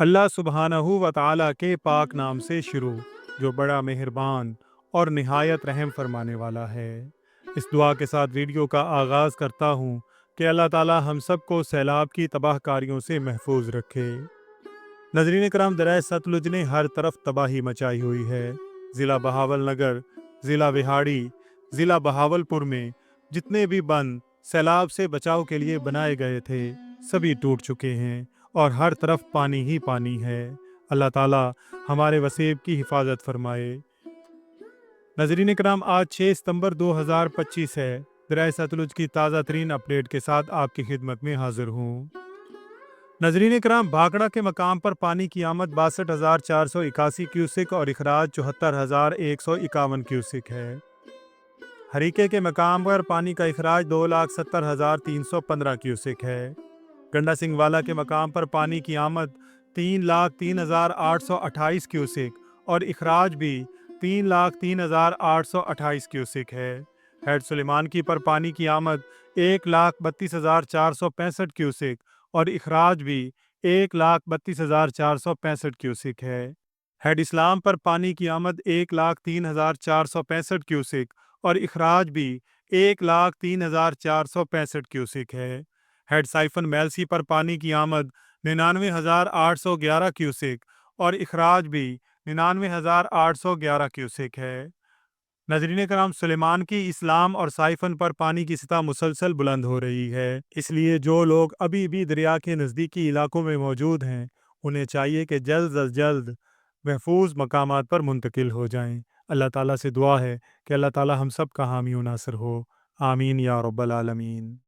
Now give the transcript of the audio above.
اللہ सुब्हानहू व तआला के पाक नाम से शुरू, जो बड़ा मेहरबान और निहायत रहम फरमाने वाला है। इस दुआ के साथ वीडियो का आगाज़ करता हूँ कि अल्लाह ताला हम सब को सैलाब की तबाहकारियों से महफूज रखे। नजरीन कराम, दरिया सतलुज ने हर तरफ तबाही मचाई हुई है। ज़िला बहावल नगर, ज़िला बिहाड़ी, ज़िला बहावलपुर में जितने भी बंद सैलाब से बचाव के लिए बनाए गए थे, सभी टूट चुके हैं और हर तरफ पानी ही पानी है। अल्लाह ताला हमारे वसेब की हिफाजत फरमाए। नजरीन कराम, आज 6 सितंबर 2025 है। दरिया सतलुज की ताज़ा तरीन अपडेट के साथ आपकी खिदमत में हाजिर हूँ। नजरीन कराम, भाखड़ा के मकाम पर पानी की आमद 62,481 क्यूसिक और इखराज 74,151 क्यूसिक है। हरीके के मकाम पर पानी का इखराज 2,70,315 क्यूसिक है। गंडा सिंह वाला के मकाम पर पानी की आमद 3,03,828 क्यूसिक और इखराज भी 3,03,828 क्यूसिक है। हेड सुलेमान की पर पानी की आमद 1,32,465 क्यूसिक और इखराज भी 1,32,465 क्यूसिक है। हेड इस्लाम पर पानी की आमद 1,03,465 क्यूसिक और इखराज भी 1,03,465 क्यूसिक है। हेड साइफन मेलसी पर पानी की आमद 99,811 क्यूसिक और इखराज भी 99,811 क्यूसिक है। नजरीन कराम, सुलेमान की इस्लाम और साइफन पर पानी की सतह मुसलसल बुलंद हो रही है, इसलिए जो लोग अभी भी दरिया के नज़दीकी इलाकों में मौजूद हैं, उन्हें चाहिए कि जल्द अज जल्द महफूज मकामात पर मुंतकिल हो जाएं। अल्लाह ताला से दुआ है कि अल्लाह ताला हम सब का हामी व नासिर हो। आमीन या रब्बल आलमीन।